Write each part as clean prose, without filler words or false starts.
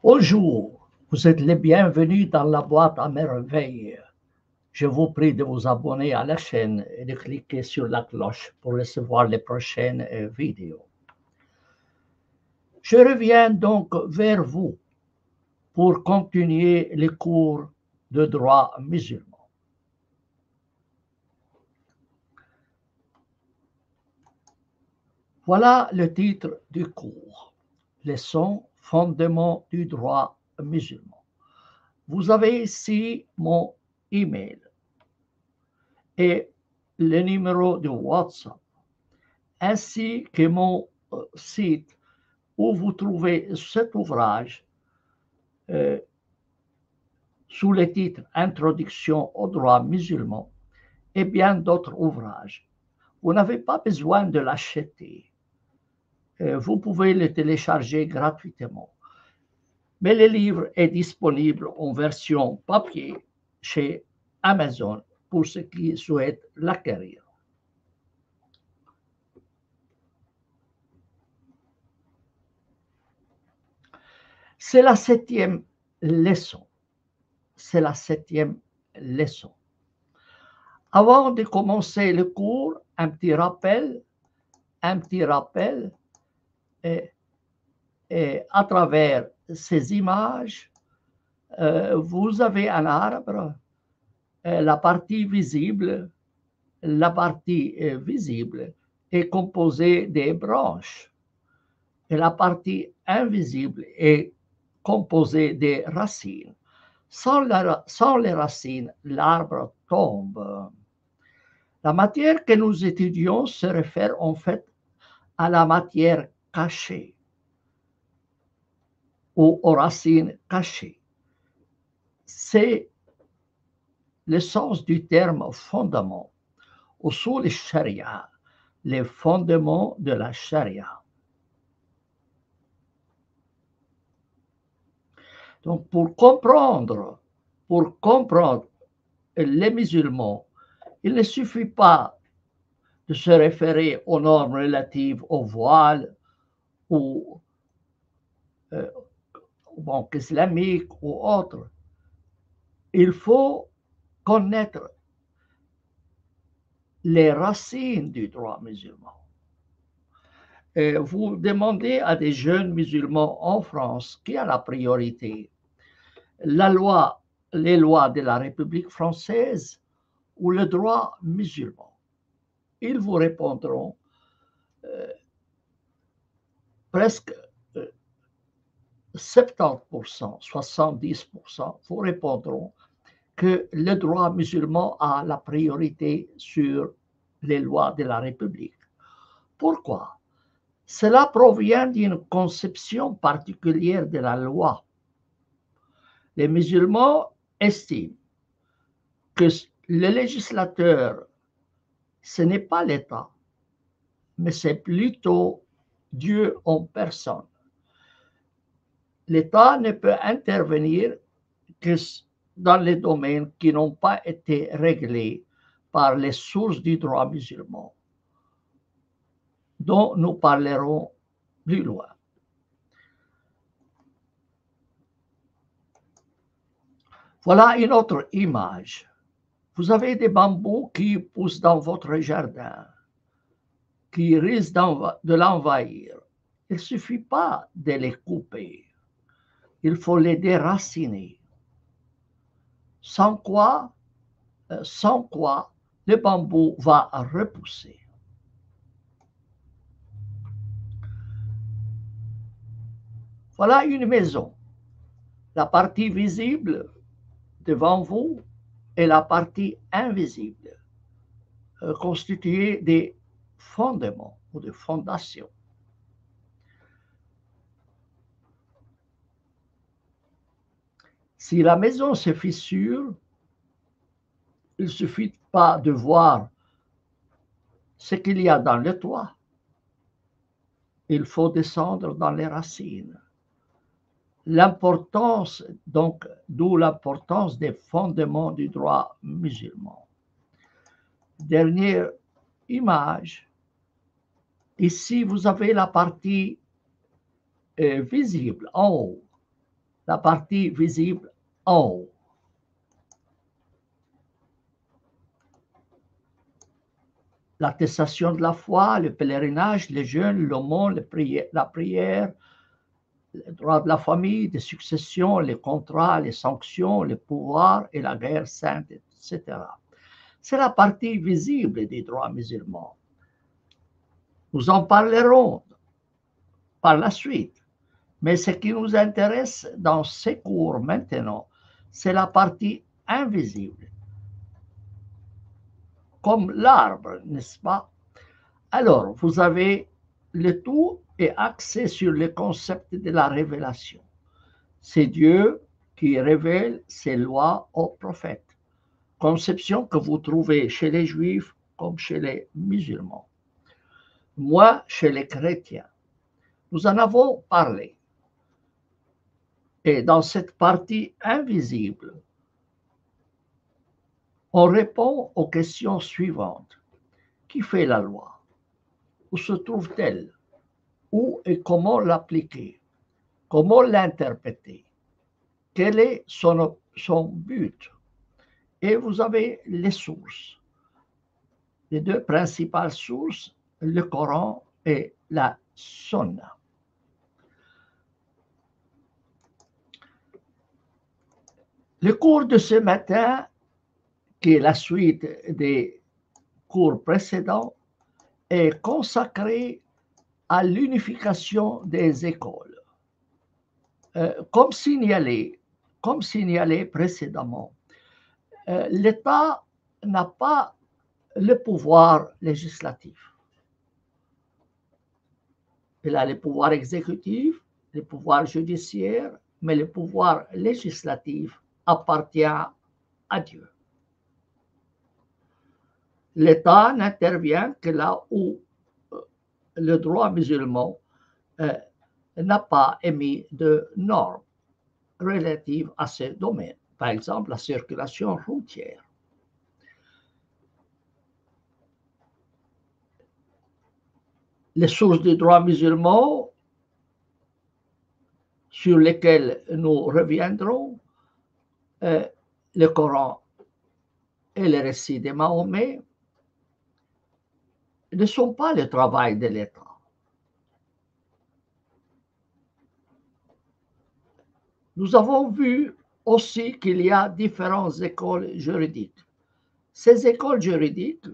Bonjour, vous êtes les bienvenus dans la boîte à merveilles. Je vous prie de vous abonner à la chaîne et de cliquer sur la cloche pour recevoir les prochaines vidéos. Je reviens donc vers vous pour continuer les cours de droit musulman. Voilà le titre du cours, Leçon fondements du droit musulman. Vous avez ici mon email et le numéro de WhatsApp, ainsi que mon site où vous trouvez cet ouvrage sous le titre Introduction au droit musulman et bien d'autres ouvrages. Vous n'avez pas besoin de l'acheter. Vous pouvez le télécharger gratuitement. Mais le livre est disponible en version papier chez Amazon pour ceux qui souhaitent l'acquérir. C'est la septième leçon. C'est la septième leçon. Avant de commencer le cours, un petit rappel, et à travers ces images, vous avez un arbre, la partie visible est composée des branches et la partie invisible est composée des racines. Sans les racines, l'arbre tombe. La matière que nous étudions se réfère en fait à la matière cachée ou aux racines cachées. C'est le sens du terme fondement. Usul al-Sharia, les fondements de la Sharia. Donc pour comprendre les musulmans, il ne suffit pas de se référer aux normes relatives au voile ou aux banques islamiques ou autres. Il faut connaître les racines du droit musulman. Et vous demandez à des jeunes musulmans en France qui a la priorité, les lois de la République française ou le droit musulman. Ils vous répondront presque 70%, 70% vous répondront que le droit musulman a la priorité sur les lois de la République. Pourquoi? Cela provient d'une conception particulière de la loi. Les musulmans estiment que le législateur, ce n'est pas l'État, mais c'est plutôt Dieu en personne. L'État ne peut intervenir que dans les domaines qui n'ont pas été réglés par les sources du droit musulman, dont nous parlerons plus loin. Voilà une autre image. Vous avez des bambous qui poussent dans votre jardin, qui risquent de l'envahir. Il ne suffit pas de les couper. Il faut les déraciner. Sans quoi le bambou va repousser. Voilà une maison. La partie visible devant vous et la partie invisible, constituée des fondements ou de fondations. Si la maison se fissure, il ne suffit pas de voir ce qu'il y a dans le toit. Il faut descendre dans les racines. L'importance, donc, d'où l'importance des fondements du droit musulman. Dernière image. Ici, vous avez la partie visible en haut. la partie visible en haut. L'attestation de la foi, le pèlerinage, les jeûnes, l'aumône, la prière, les droits de la famille, des successions, les contrats, les sanctions, les pouvoirs et la guerre sainte, etc. C'est la partie visible des droits musulmans. Nous en parlerons par la suite. Mais ce qui nous intéresse dans ces cours maintenant, c'est la partie invisible, comme l'arbre, n'est-ce pas? Alors, vous avez le tout est axé sur le concept de la révélation. C'est Dieu qui révèle ses lois aux prophètes. Conception que vous trouvez chez les Juifs comme chez les musulmans. Moi, chez les chrétiens. Nous en avons parlé. Et dans cette partie invisible, on répond aux questions suivantes. Qui fait la loi? Où se trouve-t-elle? Où et comment l'appliquer? Comment l'interpréter? Quel est son but? Et vous avez les sources. Les deux principales sources, le Coran et la Sunna. Le cours de ce matin, qui est la suite des cours précédents, est consacré à l'unification des écoles. Comme signalé précédemment, l'État n'a pas le pouvoir législatif. Il a le pouvoir exécutif, le pouvoir judiciaire, mais le pouvoir législatif appartient à Dieu. L'État n'intervient que là où le droit musulman n'a pas émis de normes relatives à ce domaine, par exemple la circulation routière. Les sources du droit musulman sur lesquelles nous reviendrons, le Coran et les récits de Mahomet, ne sont pas le travail de l'État. Nous avons vu aussi qu'il y a différentes écoles juridiques. Ces écoles juridiques,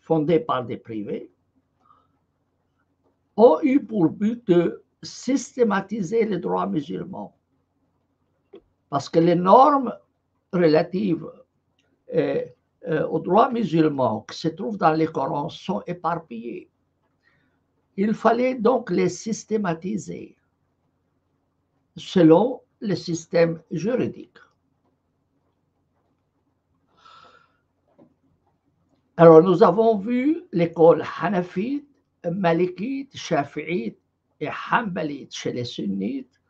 fondées par des privés, ont eu pour but de systématiser le droit musulman. Parce que les normes relatives au droit musulman qui se trouvent dans le Coran sont éparpillées. Il fallait donc les systématiser selon le système juridique. Alors, nous avons vu l'école hanafite, malikite, shafi'ite et hanbalite chez les sunnites.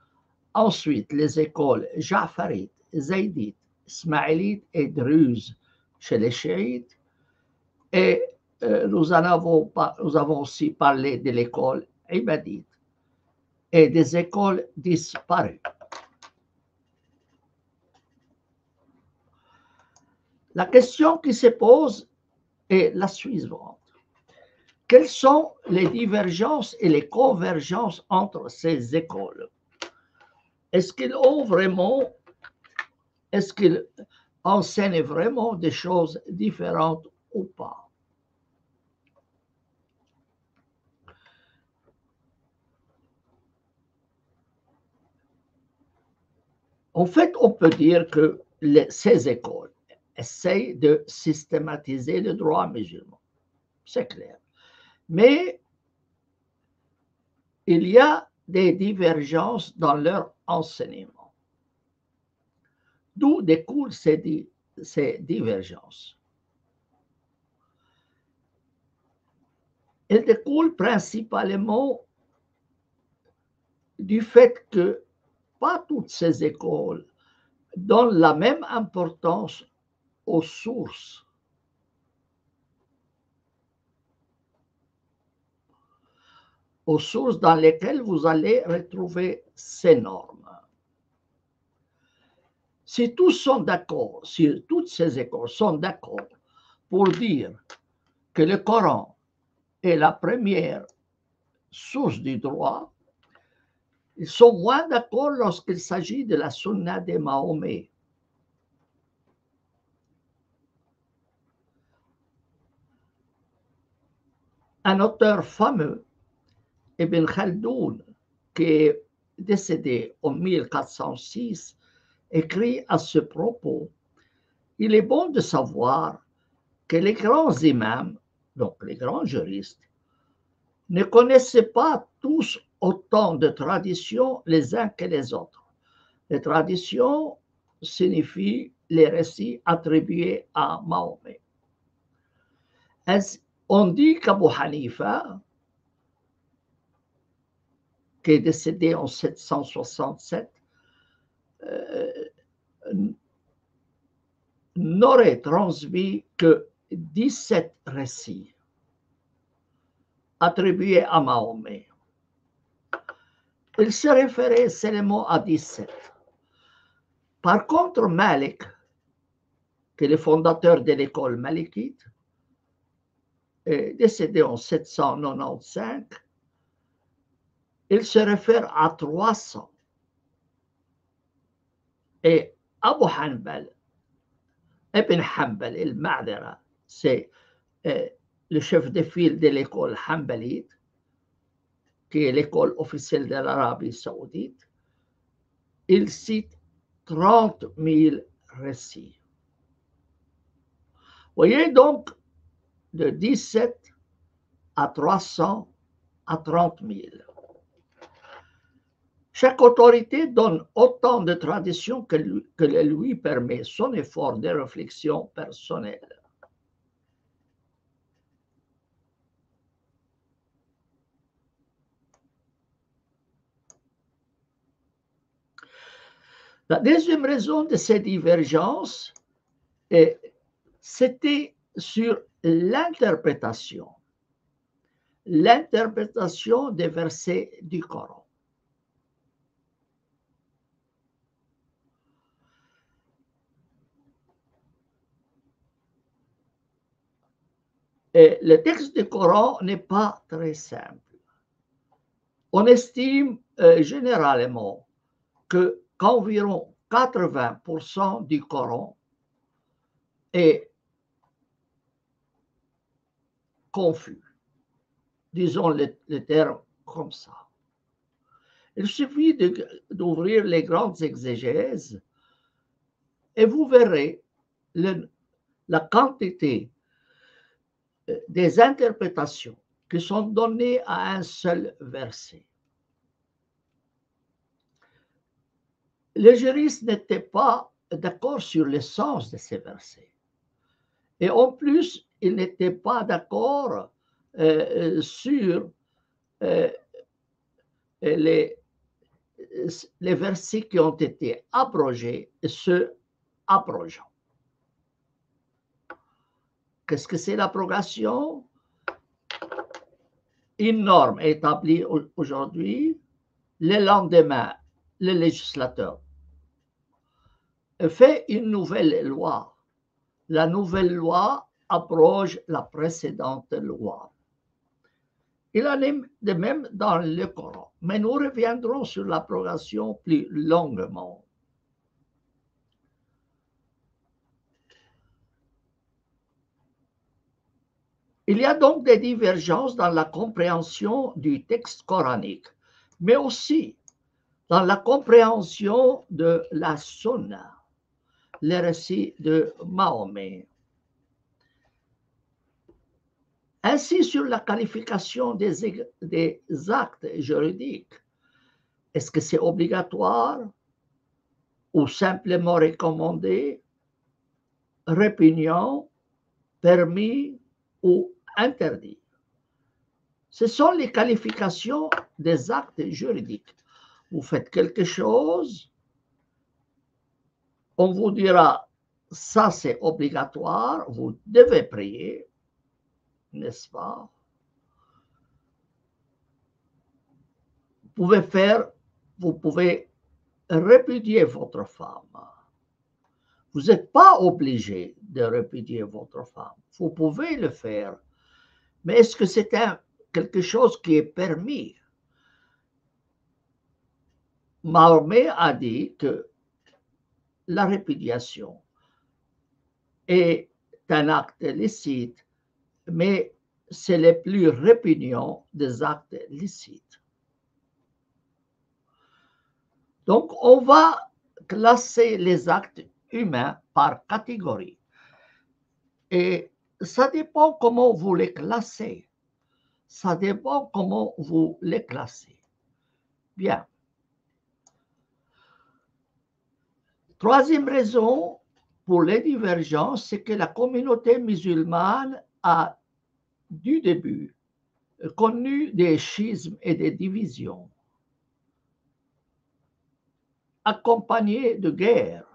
Ensuite, les écoles ja'farites, zaydites, ismaélites et druzes chez les chiites. Et nous avons aussi parlé de l'école ibadite et des écoles disparues. La question qui se pose est la suivante. Quelles sont les divergences et les convergences entre ces écoles? Est-ce qu'ils enseignent vraiment des choses différentes ou pas? En fait, on peut dire que ces écoles essayent de systématiser le droit musulman. C'est clair. Mais il y a des divergences dans leur enseignement. D'où découlent ces divergences? Elles découlent principalement du fait que pas toutes ces écoles donnent la même importance aux sources. Aux sources dans lesquelles vous allez retrouver ces normes. Si tous sont d'accord, si toutes ces écoles sont d'accord pour dire que le Coran est la première source du droit, ils sont moins d'accord lorsqu'il s'agit de la Sunna de Mahomet. Un auteur fameux, Ibn Khaldoun, qui est décédé en 1406, écrit à ce propos: il est bon de savoir que les grands imams, donc les grands juristes, ne connaissaient pas tous autant de traditions les uns que les autres. Les traditions signifient les récits attribués à Mahomet. On dit qu'Abu Hanifa, qui est décédé en 767, n'aurait transmis que 17 récits attribués à Mahomet. Il se référait seulement à 17. Par contre, Malik, qui est le fondateur de l'école malikite, est décédé en 795, il se réfère à 300. Et Abu Hanbal, Ibn Hanbal, el-Ma'dara, c'est le chef de file de l'école hanbalite, qui est l'école officielle de l'Arabie saoudite. Il cite 30 000 récits. Voyez donc, de 17 à 300 à 30 000. Chaque autorité donne autant de traditions que lui permet son effort de réflexion personnelle. La deuxième raison de ces divergences, c'était sur l'interprétation des versets du Coran. Et le texte du Coran n'est pas très simple. On estime généralement qu'environ 80% du Coran est confus. Disons le terme comme ça. Il suffit d'ouvrir les grandes exégèses et vous verrez la quantité des interprétations qui sont données à un seul verset. Les juristes n'étaient pas d'accord sur le sens de ces versets. Et en plus, ils n'étaient pas d'accord sur les versets qui ont été abrogés et ceux abrogeants. Qu'est-ce que c'est l'abrogation? Une norme établie aujourd'hui, le lendemain, le législateur fait une nouvelle loi. La nouvelle loi abroge la précédente loi. Il en est de même dans le Coran, mais nous reviendrons sur l'abrogation plus longuement. Il y a donc des divergences dans la compréhension du texte coranique, mais aussi dans la compréhension de la Sunna, le récit de Mahomet. Ainsi, sur la qualification des actes juridiques, est-ce que c'est obligatoire ou simplement recommandé, répugnant, permis ou interdit? Ce sont les qualifications des actes juridiques. Vous faites quelque chose, on vous dira ça c'est obligatoire, vous devez prier, n'est-ce pas? Vous pouvez répudier votre femme. Vous n'êtes pas obligé de répudier votre femme. Vous pouvez le faire. Mais est-ce que c'est quelque chose qui est permis? Mahomet a dit que la répudiation est un acte licite, mais c'est le plus répugnant des actes licites. Donc, on va classer les actes humains par catégorie. Et ça dépend comment vous les classez. Ça dépend comment vous les classez. Bien. Troisième raison pour les divergences, c'est que la communauté musulmane a, du début, connu des schismes et des divisions, accompagnés de guerres.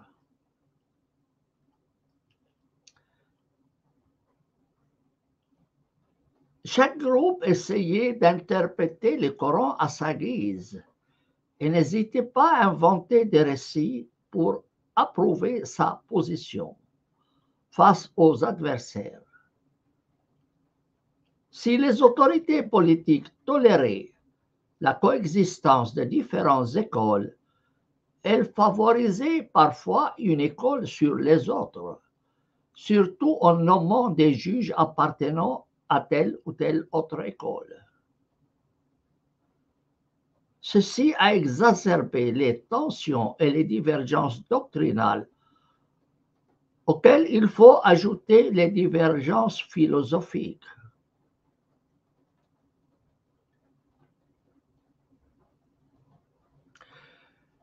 Chaque groupe essayait d'interpréter le Coran à sa guise et n'hésitait pas à inventer des récits pour approuver sa position face aux adversaires. Si les autorités politiques toléraient la coexistence de différentes écoles, elles favorisaient parfois une école sur les autres, surtout en nommant des juges appartenant à telle ou telle autre école. Ceci a exacerbé les tensions et les divergences doctrinales, auxquelles il faut ajouter les divergences philosophiques.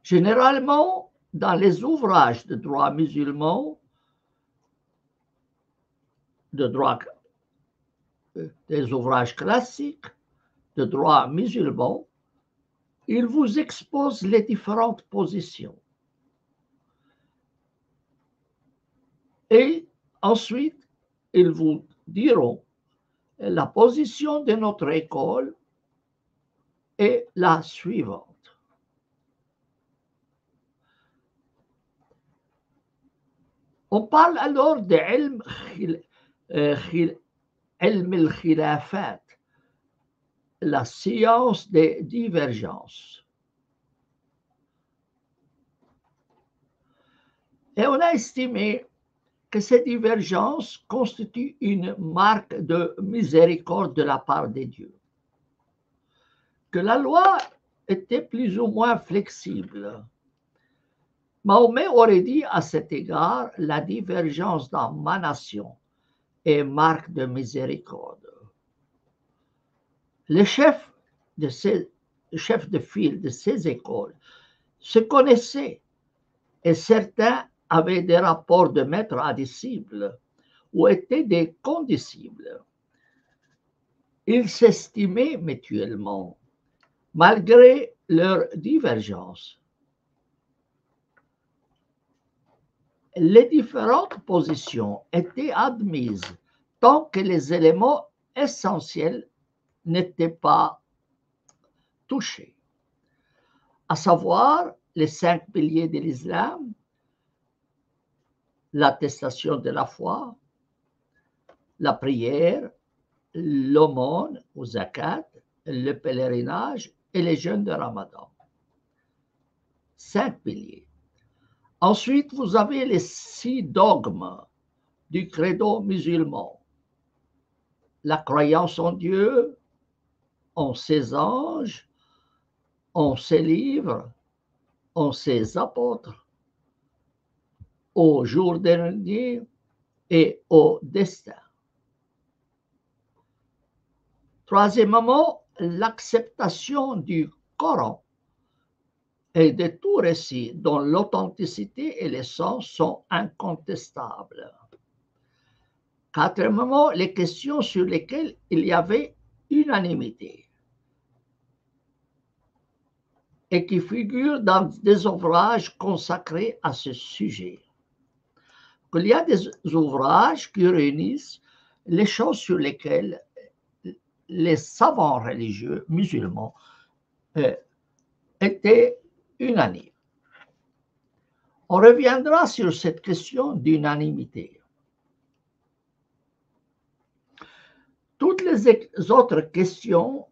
Généralement, dans les ouvrages de droit musulman, des ouvrages classiques de droit musulman, il vous expose les différentes positions. Et ensuite, ils vous diront la position de notre école est la suivante. On parle alors de ilm al-khilafat, la science des divergences. Et on a estimé que ces divergences constituent une marque de miséricorde de la part de Dieu, que la loi était plus ou moins flexible. Mahomet aurait dit à cet égard, la divergence dans ma nation est marque de miséricorde. Les chefs de file de ces écoles se connaissaient et certains avaient des rapports de maître à disciple ou étaient des condisciples. Ils s'estimaient mutuellement, malgré leurs divergences. Les différentes positions étaient admises tant que les éléments essentiels n'étaient pas touchés, à savoir les 5 piliers de l'islam, l'attestation de la foi, la prière, l'aumône ou zakat, le pèlerinage et les jeûnes de Ramadan. 5 piliers. Ensuite, vous avez les 6 dogmes du credo musulman. La croyance en Dieu, en ses anges, en ses livres, en ses apôtres, au jour dernier et au destin. Troisièmement, l'acceptation du Coran et de tout récit dont l'authenticité et le sens sont incontestables. Quatrièmement, les questions sur lesquelles il y avait unanimité et qui figurent dans des ouvrages consacrés à ce sujet. Il y a des ouvrages qui réunissent les choses sur lesquelles les savants religieux musulmans étaient unanimes. On reviendra sur cette question d'unanimité. Toutes les autres questions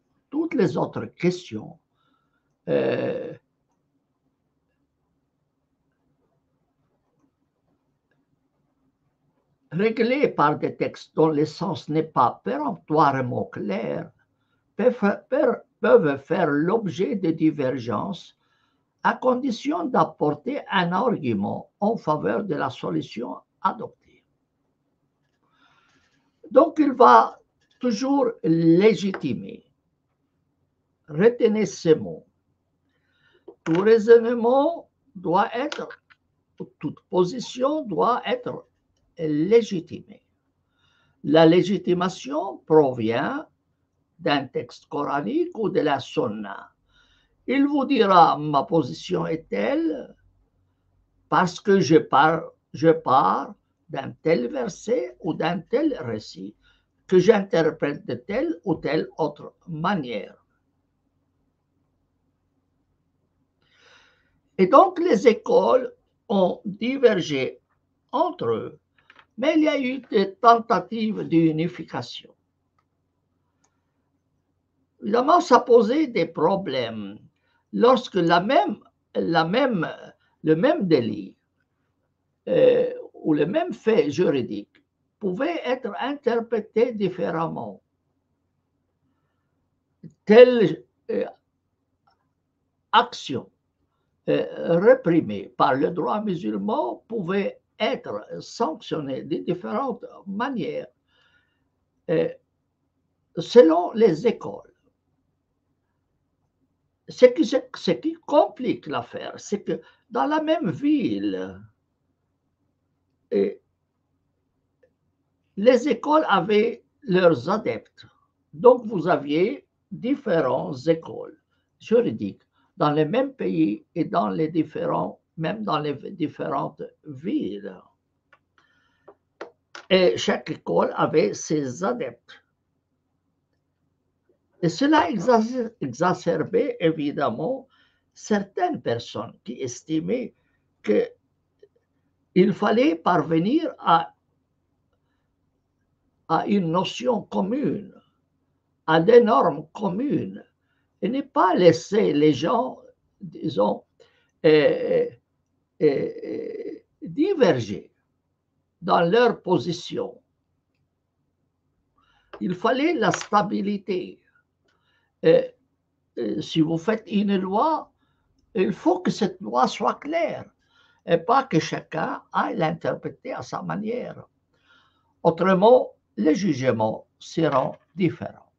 réglées par des textes dont le sens n'est pas péremptoirement clair peuvent faire l'objet de divergences à condition d'apporter un argument en faveur de la solution adoptée. Donc, il va toujours légitimer. Retenez ces mots. Tout raisonnement doit être, toute position doit être légitimée. La légitimation provient d'un texte coranique ou de la sunna. Il vous dira ma position est telle parce que je pars d'un tel verset ou d'un tel récit que j'interprète de telle ou telle autre manière. Et donc les écoles ont divergé entre eux, mais il y a eu des tentatives d'unification. Évidemment, ça posait des problèmes lorsque le même délit ou le même fait juridique pouvait être interprété différemment. Telle action réprimée par le droit musulman pouvait être sanctionnée de différentes manières selon les écoles. Ce qui complique l'affaire, c'est que dans la même ville, les écoles avaient leurs adeptes. Donc, vous aviez différentes écoles juridiques dans les mêmes pays et même dans les différentes villes. Et chaque école avait ses adeptes. Et cela exacerbait évidemment certaines personnes qui estimaient qu'il fallait parvenir à une notion commune, à des normes communes, et ne pas laisser les gens, disons, diverger dans leur position. Il fallait la stabilité. Si vous faites une loi, il faut que cette loi soit claire et pas que chacun aille l'interpréter à sa manière. Autrement, les jugements seront différents.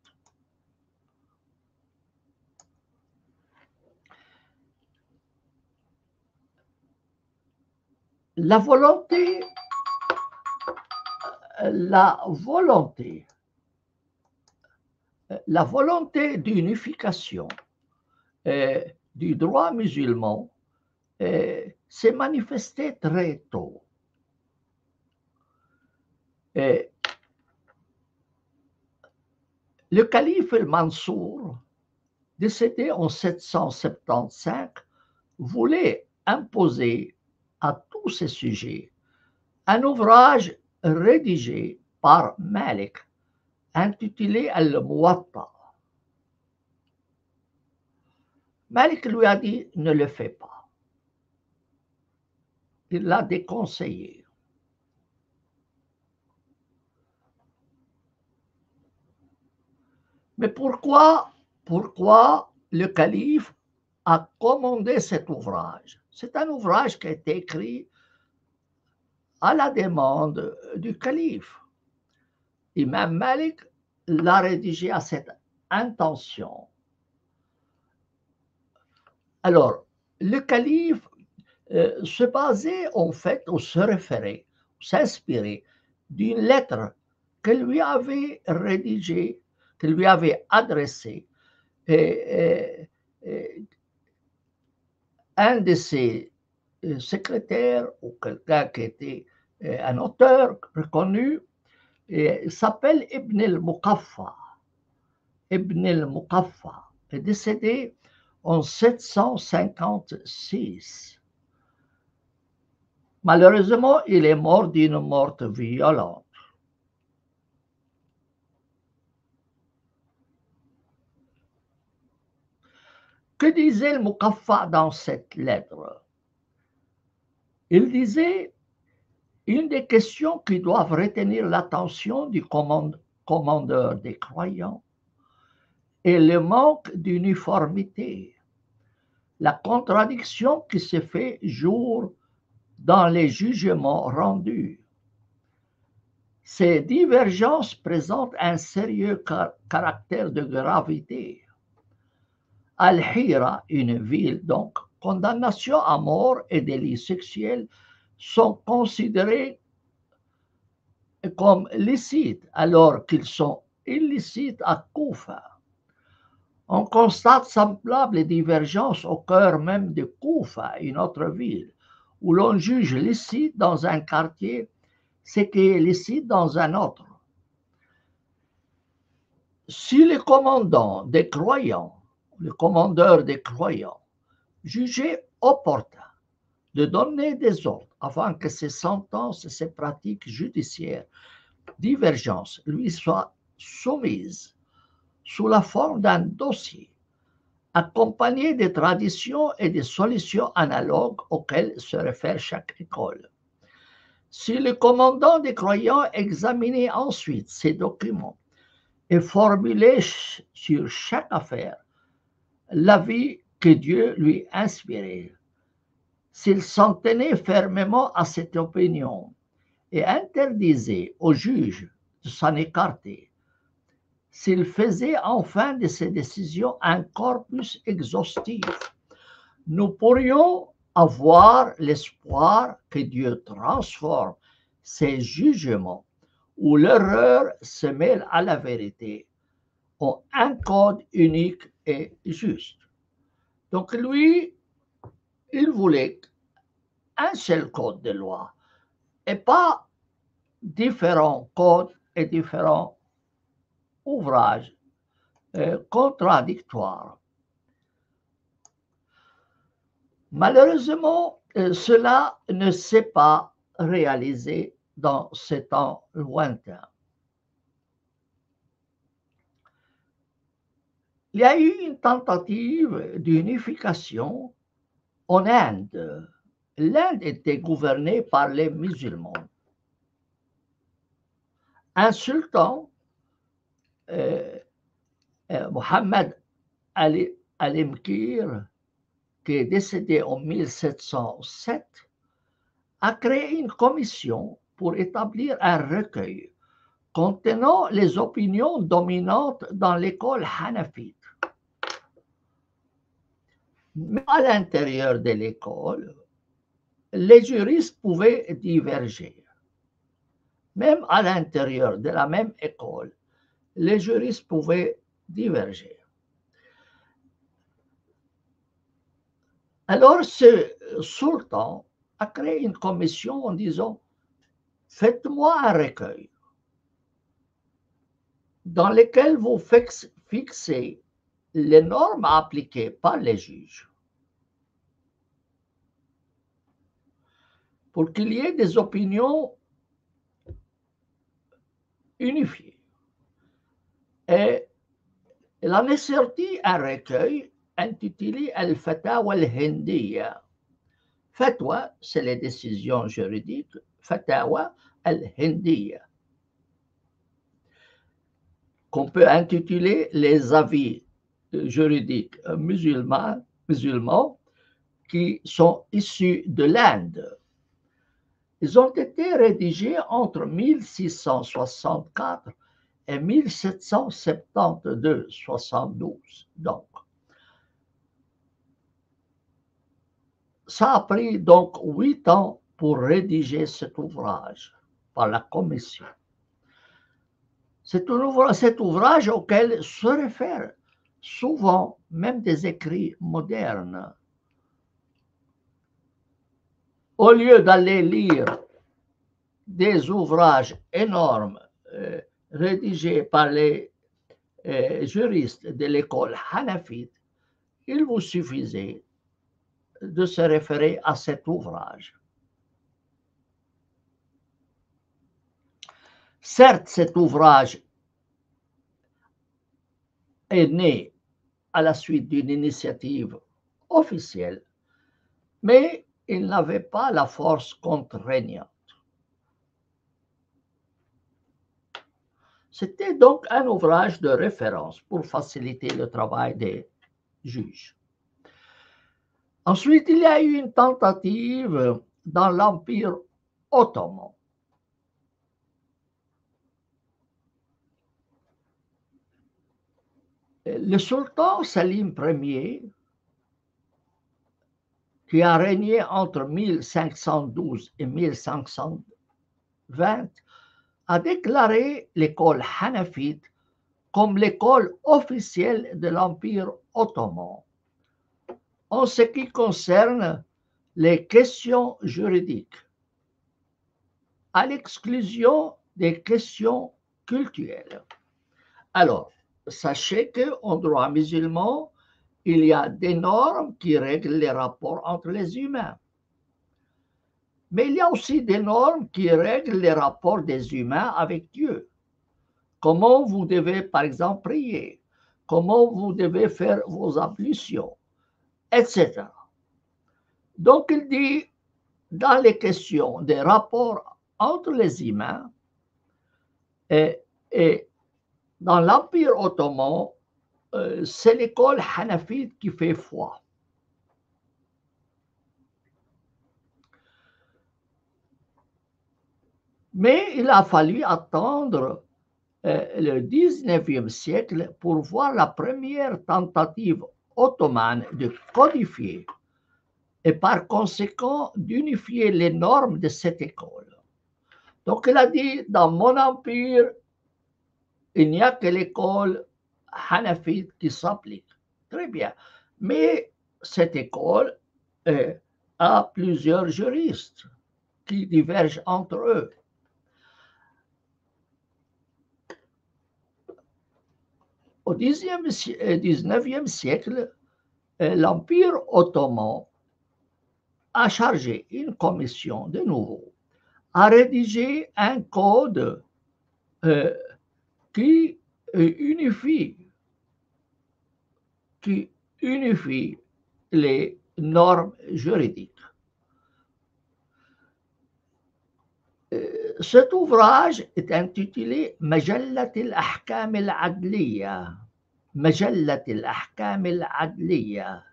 La volonté d'unification du droit musulman s'est manifestée très tôt. Le calife el-Mansour, décédé en 775, voulait imposer à tous ces sujets un ouvrage rédigé par Malik intitulé Al-Muwatta. Malik lui a dit ne le fais pas. Il l'a déconseillé. Mais pourquoi le calife a commandé cet ouvrage? C'est un ouvrage qui a été écrit à la demande du calife. Imam Malik l'a rédigé à cette intention. Alors, le calife se basait en fait ou se référait, s'inspirait d'une lettre que lui avait rédigée, que lui avait adressée un de ses secrétaires ou quelqu'un qui était un auteur reconnu, s'appelle Ibn al-Muqaffa. Ibn al-Muqaffa est décédé en 756. Malheureusement, il est mort d'une mort violente. Que disait le Muqaffa dans cette lettre? Il disait: une des questions qui doivent retenir l'attention du commandeur des croyants est le manque d'uniformité, la contradiction qui se fait jour dans les jugements rendus. Ces divergences présentent un sérieux caractère de gravité. Al-Hira, une ville donc, condamnation à mort et délits sexuels sont considérés comme licites alors qu'ils sont illicites à Koufa. On constate semblables divergences au cœur même de Koufa, une autre ville, où l'on juge licite dans un quartier ce qui est licite dans un autre. Si le commandeur des croyants, jugeait opportun de donner des ordres afin que ces sentences et ces pratiques judiciaires divergences lui soient soumises sous la forme d'un dossier, accompagné des traditions et des solutions analogues auxquelles se réfère chaque école. Si le commandant des croyants examinait ensuite ces documents et formulait sur chaque affaire l'avis que Dieu lui inspirait, s'il s'en tenait fermement à cette opinion et interdisait aux juges de s'en écarter, s'il faisait enfin de ses décisions un corpus exhaustif, nous pourrions avoir l'espoir que Dieu transforme ses jugements où l'erreur se mêle à la vérité en un code unique et juste. Donc lui, il voulait un seul code de loi et pas différents codes et différents ouvrages contradictoires. Malheureusement, cela ne s'est pas réalisé dans ces temps lointains. Il y a eu une tentative d'unification en Inde. L'Inde était gouvernée par les musulmans. Un sultan, Mohammed Al-Mkir, qui est décédé en 1707, a créé une commission pour établir un recueil contenant les opinions dominantes dans l'école hanafite. Mais à l'intérieur de l'école, les juristes pouvaient diverger. Même à l'intérieur de la même école, les juristes pouvaient diverger. Alors ce sultan a créé une commission en disant: faites-moi un recueil dans lequel vous fixez les normes appliquées par les juges pour qu'il y ait des opinions unifiées. Et il en est sorti un recueil intitulé Al-Fatawa al-Hindiya. Fatwa, c'est les décisions juridiques, Fatawa al-Hindiya, qu'on peut intituler les avis juridiques musulmans qui sont issus de l'Inde. Ils ont été rédigés entre 1664 et 1772. Donc, ça a pris donc 8 ans pour rédiger cet ouvrage par la commission. Cet ouvrage auquel se réfèrent souvent même des écrits modernes. Au lieu d'aller lire des ouvrages énormes rédigés par les juristes de l'école hanafite, il vous suffisait de se référer à cet ouvrage. Certes, cet ouvrage est né à la suite d'une initiative officielle, mais il n'avait pas la force contraignante. C'était donc un ouvrage de référence pour faciliter le travail des juges. Ensuite, il y a eu une tentative dans l'Empire ottoman. Le sultan Salim Ier, qui a régné entre 1512 et 1520, a déclaré l'école hanafite comme l'école officielle de l'Empire ottoman en ce qui concerne les questions juridiques, à l'exclusion des questions culturelles. Alors, sachez qu'en droit musulman, il y a des normes qui règlent les rapports entre les humains. Mais il y a aussi des normes qui règlent les rapports des humains avec Dieu. Comment vous devez, par exemple, prier, comment vous devez faire vos ablutions, etc. Donc, il dit, dans les questions des rapports entre les humains et dans l'Empire ottoman, c'est l'école hanafite qui fait foi. Mais il a fallu attendre le 19e siècle pour voir la première tentative ottomane de codifier et par conséquent d'unifier les normes de cette école. Donc il a dit, dans mon empire, il n'y a que l'école hanafite qui s'applique. Très bien. Mais cette école a plusieurs juristes qui divergent entre eux. Au 19e siècle, l'Empire ottoman a chargé une commission de nouveau à rédiger un code qui unifie les normes juridiques. Cet ouvrage est intitulé Majallat al-Ahkam al-Adliya. Majallat al-Ahkam al-Adliya.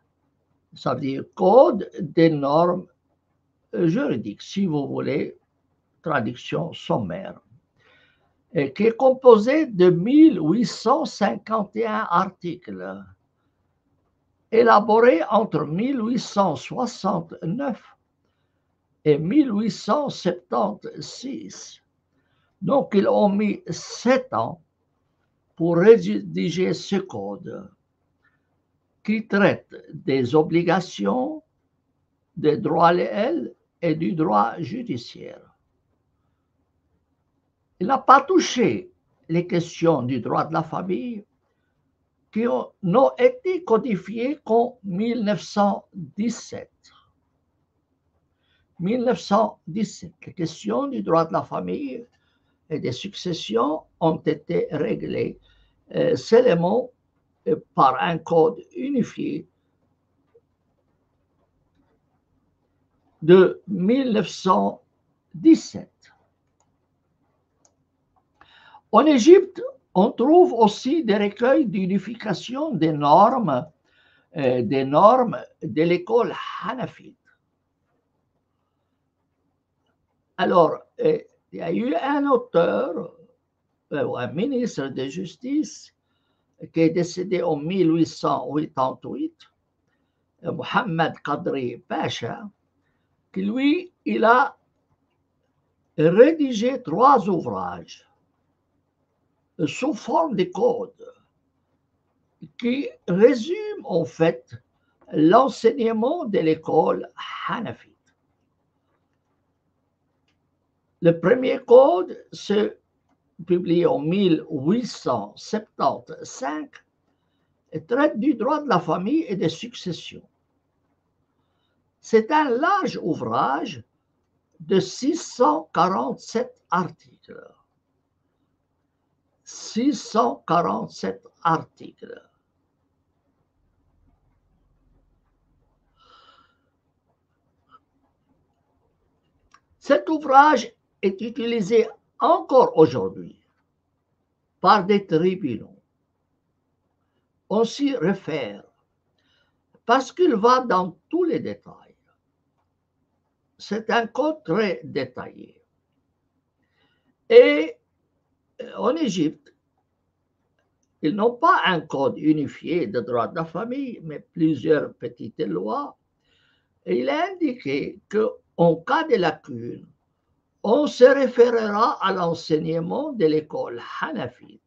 Ça veut dire code des normes juridiques, si vous voulez, traduction sommaire, et qui est composé de 1851 articles, élaborés entre 1869 et 1876. Donc, ils ont mis 7 ans pour rédiger ce code qui traite des obligations, des droits réels et du droit judiciaire. Il n'a pas touché les questions du droit de la famille qui n'ont été codifiées qu'en 1917. 1917, les questions du droit de la famille et des successions ont été réglées seulement par un code unifié de 1917. En Égypte, on trouve aussi des recueils d'unification des normes de l'école hanafite. Alors, il y a eu un auteur, un ministre de justice, qui est décédé en 1888, Mohamed Qadri Pacha, qui lui, il a rédigé 3 ouvrages sous forme de code qui résument en fait l'enseignement de l'école hanafite. Le premier code se publié en 1875 et traite du droit de la famille et des successions. C'est un large ouvrage de 647 articles. 647 articles. Cet ouvrage est utilisé encore aujourd'hui par des tribunaux. On s'y réfère parce qu'il va dans tous les détails. C'est un code très détaillé. Et en Égypte, ils n'ont pas un code unifié de droit de la famille, mais plusieurs petites lois. Et il est indiqué qu'en cas de lacune, on se référera à l'enseignement de l'école hanafite.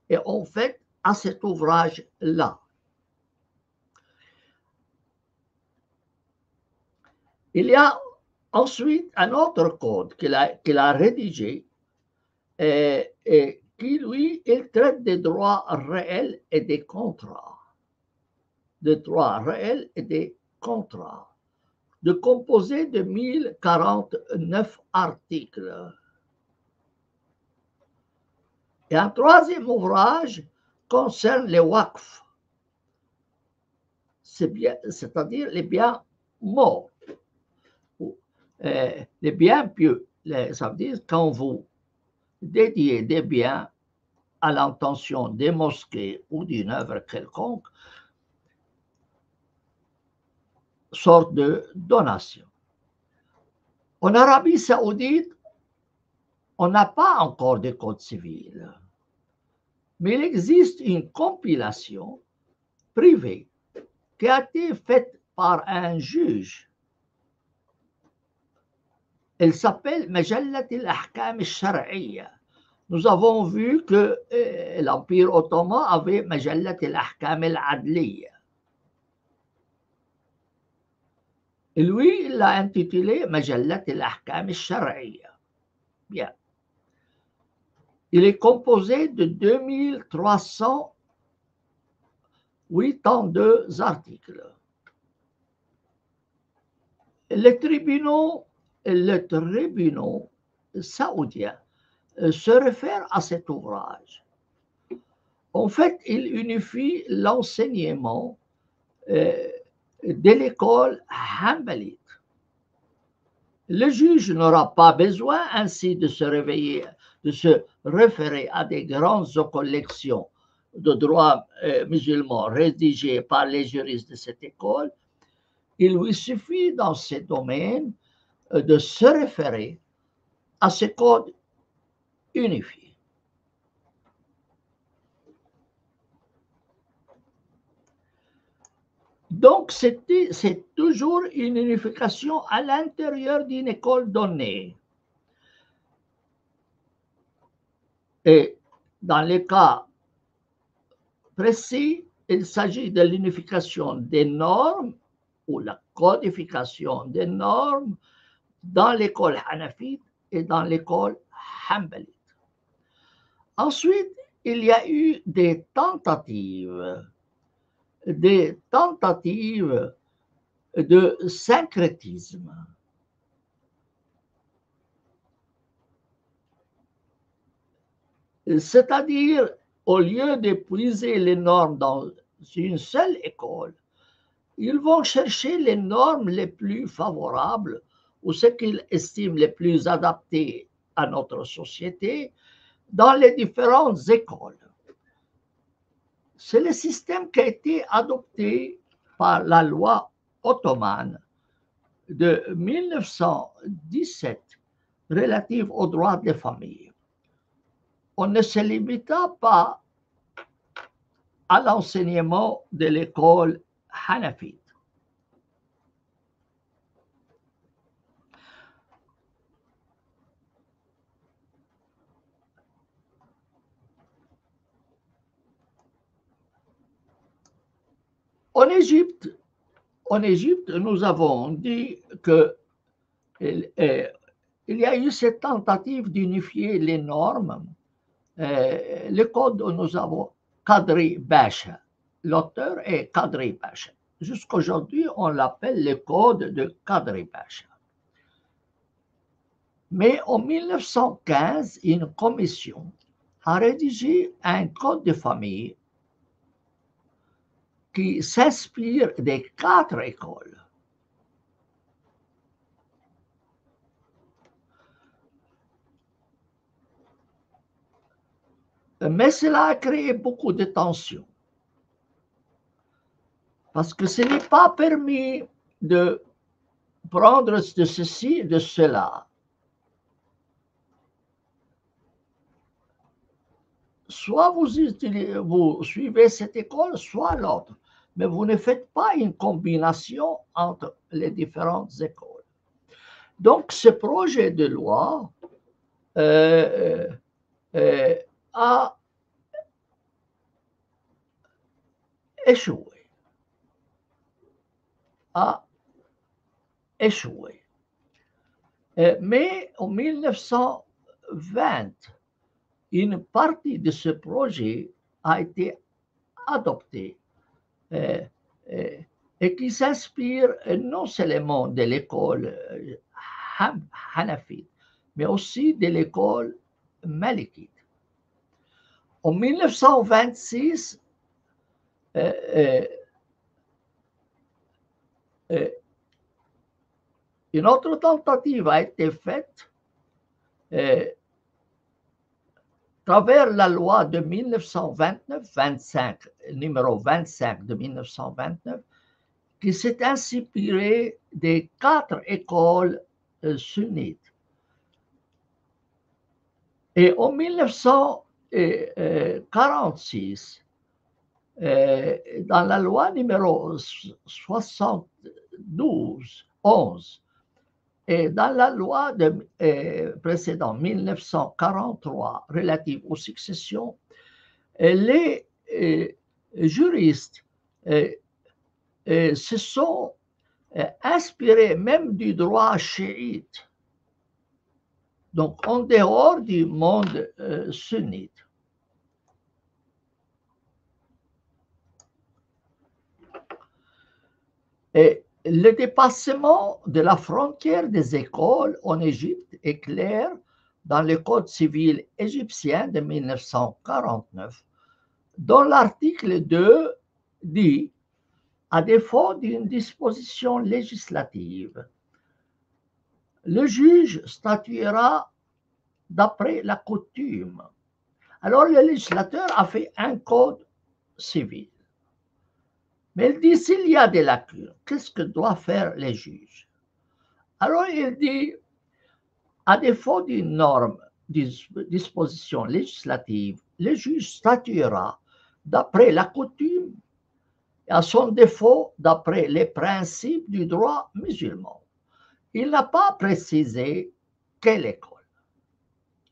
Et en fait, à cet ouvrage-là. Il y a ensuite un autre code qu'il a rédigé et qui, lui, il traite des droits réels et des contrats. Des droits réels et des contrats. De composé de 1049 articles. Et un troisième ouvrage concerne les waqf, c'est-à-dire les biens morts. Les biens pieux, ça veut dire quand vous dédiez des biens à l'intention des mosquées ou d'une œuvre quelconque, sorte de donation. En Arabie Saoudite, on n'a pas encore de code civil, mais il existe une compilation privée qui a été faite par un juge. Elle s'appelle Majallat al-Ahkam al-Shar'iyya. Nous avons vu que l'Empire ottoman avait Majallat al-Ahkam al-Adliyya. Et lui, il l'a intitulé Majallat al-Ahkam al-Shar'iyya. Bien. Il est composé de 2382 articles. Les tribunaux saoudiens se réfèrent à cet ouvrage. En fait, il unifie l'enseignement de l'école hanbalite. Le juge n'aura pas besoin ainsi de se référer à des grandes collections de droits musulmans rédigées par les juristes de cette école. Il lui suffit dans ces domaines de se référer à ces codes unifiés. Donc, c'est toujours une unification à l'intérieur d'une école donnée. Et dans les cas précis, il s'agit de l'unification des normes ou la codification des normes dans l'école hanafite et dans l'école hanbalite. Ensuite, il y a eu des tentatives de syncrétisme. C'est-à-dire, au lieu de puiser les normes dans une seule école, ils vont chercher les normes les plus favorables ou ce qu'ils estiment les plus adaptés à notre société dans les différentes écoles. C'est le système qui a été adopté par la loi ottomane de 1917 relative aux droits des familles. On ne se limita pas à l'enseignement de l'école hanafite. En Égypte, nous avons dit qu'il y a eu cette tentative d'unifier les normes. Le code, nous avons Kadri Basha. L'auteur est Kadri Basha. Jusqu'aujourd'hui, on l'appelle le code de Kadri Basha. Mais en 1915, une commission a rédigé un code de famille qui s'inspire des 4 écoles. Mais cela a créé beaucoup de tensions, parce que ce n'est pas permis de prendre de ceci, de cela. Soit vous suivez cette école, soit l'autre, mais vous ne faites pas une combinaison entre les différentes écoles. Donc, ce projet de loi euh, euh, a échoué, a échoué. Mais en 1920, une partie de ce projet a été adoptée et qui s'inspire non seulement de l'école hanafite, mais aussi de l'école malikite. En 1926, une autre tentative a été faite à travers la loi de 1929-25, numéro 25 de 1929, qui s'est inspirée des 4 écoles sunnites. Et en 1946, dans la loi numéro 72, 11, et dans la loi précédente, 1943, relative aux successions, les juristes se sont inspirés même du droit chiite, donc en dehors du monde sunnite. Et le dépassement de la frontière des écoles en Égypte est clair dans le Code civil égyptien de 1949, dont l'article 2 dit, à défaut d'une disposition législative, le juge statuera d'après la coutume. Alors le législateur a fait un code civil. Mais il dit, s'il y a des lacunes, qu'est-ce que doivent faire les juges? Alors il dit, à défaut d'une norme, d'une disposition législative, le juge statuera d'après la coutume et à son défaut d'après les principes du droit musulman. Il n'a pas précisé quelle école.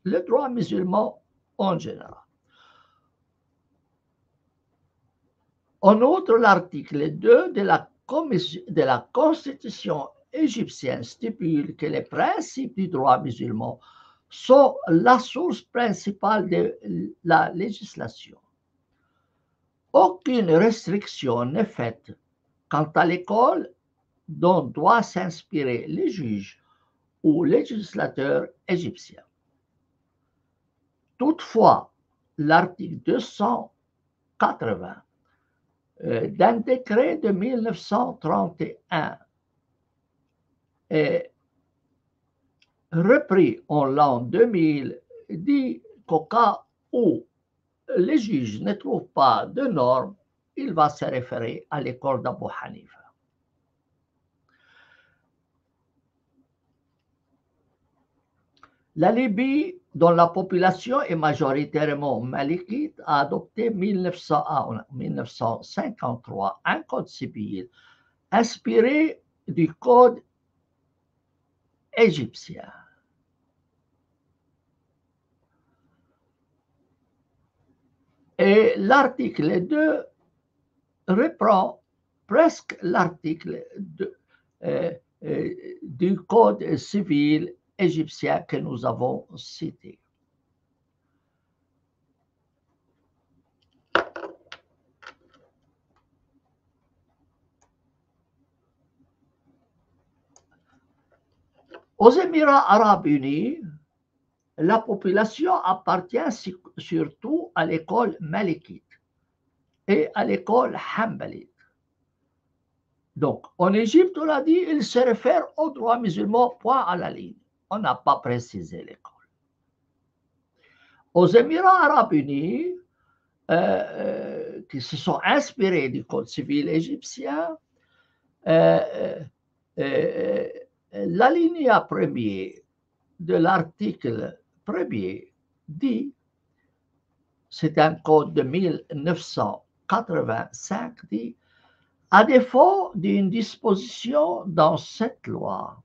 Le droit musulman en général. En outre, l'article 2 de la Constitution égyptienne stipule que les principes du droit musulman sont la source principale de la législation. Aucune restriction n'est faite quant à l'école dont doit s'inspirer le juge ou législateur égyptien. Toutefois, l'article 280 d'un décret de 1931 et repris en l'an 2000 dit qu'au cas où les juges ne trouvent pas de normes, il va se référer à l'école d'Abu Hanifa. La Libye, dont la population est majoritairement malikite, a adopté en 1953 un code civil inspiré du code égyptien. Et l'article 2 reprend presque l'article du code civil égyptien que nous avons cité. Aux Émirats arabes unis, la population appartient surtout à l'école malikite et à l'école hanbalite. Donc, en Égypte, on a dit il se réfère au droit musulman, point à la ligne. On n'a pas précisé l'école. Aux Émirats arabes unis, qui se sont inspirés du code civil égyptien, l'alinéa premier de l'article premier dit, c'est un code de 1985, dit, à défaut d'une disposition dans cette loi,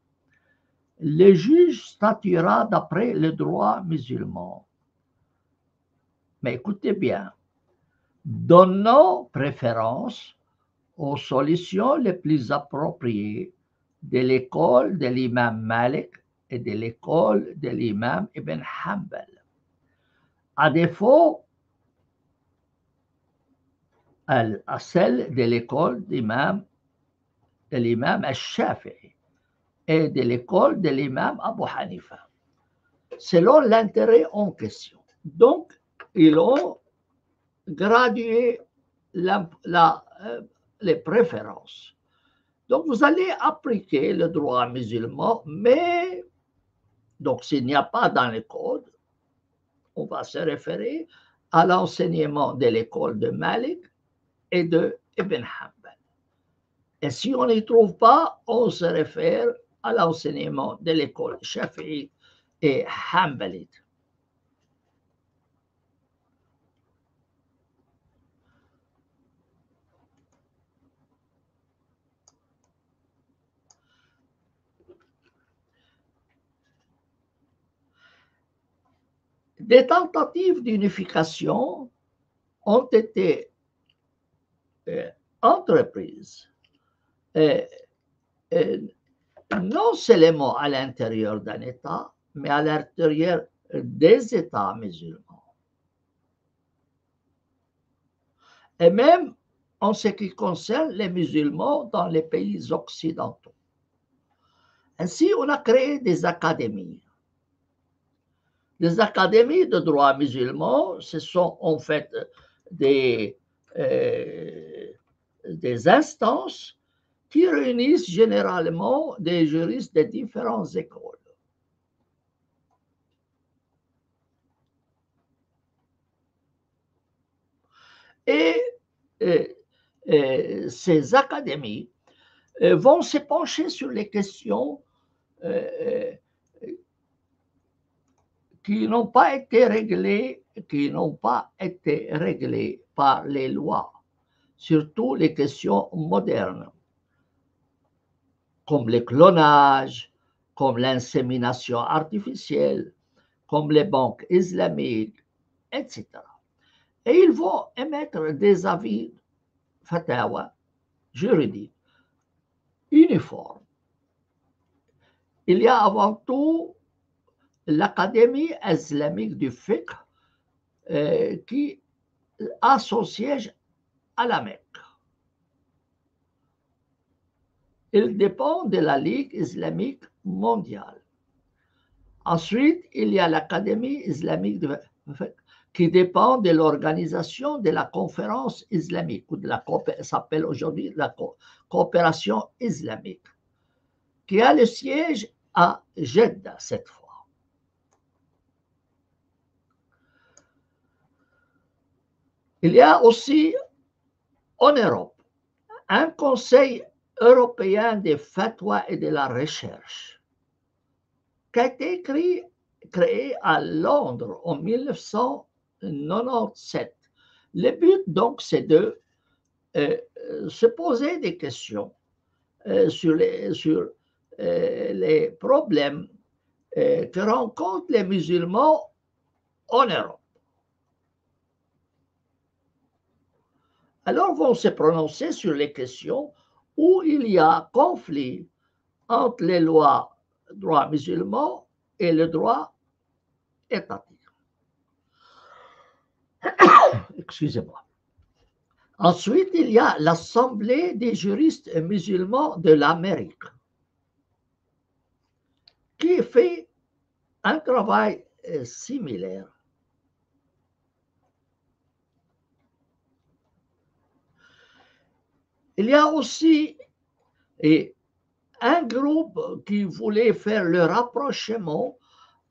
le juge statuera d'après le droit musulman. Mais écoutez bien, donnant préférence aux solutions les plus appropriées de l'école de l'imam Malik et de l'école de l'imam Ibn Hanbal. À défaut, à celle de l'école de l'imam al-Shafi'i et de l'école de l'imam Abu Hanifa, selon l'intérêt en question. Donc, ils ont gradué les préférences. Donc, vous allez appliquer le droit musulman, mais, donc, s'il n'y a pas dans le code, on va se référer à l'enseignement de l'école de Malik et de Ibn Hanbal. Et si on n'y trouve pas, on se réfère à l'enseignement de l'école Shafi'i et Hanbalite. Des tentatives d'unification ont été entreprises, non seulement à l'intérieur d'un État, mais à l'intérieur des États musulmans. Et même en ce qui concerne les musulmans dans les pays occidentaux. Ainsi, on a créé des académies. Les académies de droit musulman, ce sont en fait des instances qui réunissent généralement des juristes de différentes écoles. Et ces académies vont se pencher sur les questions qui n'ont pas été réglées, par les lois, surtout les questions modernes, comme le clonage, comme l'insémination artificielle, comme les banques islamiques, etc. Et ils vont émettre des avis fatawa juridiques uniformes. Il y a avant tout l'Académie islamique du fiqh qui a son siège à la Mecque. Il dépend de la Ligue islamique mondiale. Ensuite, il y a l'Académie islamique du fiqh qui dépend de l'organisation de la conférence islamique, ou de la s'appelle aujourd'hui la coopération islamique, qui a le siège à Jeddah cette fois. Il y a aussi en Europe un Conseil européen des fatwas et de la recherche qui a été créé à Londres en 1997. Le but, donc, c'est de se poser des questions sur les problèmes que rencontrent les musulmans en Europe. Alors vont se prononcer sur les questions où il y a conflit entre les lois droit musulman et le droit étatique. Excusez-moi. Ensuite, il y a l'Assemblée des juristes musulmans de l'Amérique qui fait un travail similaire. Il y a aussi un groupe qui voulait faire le rapprochement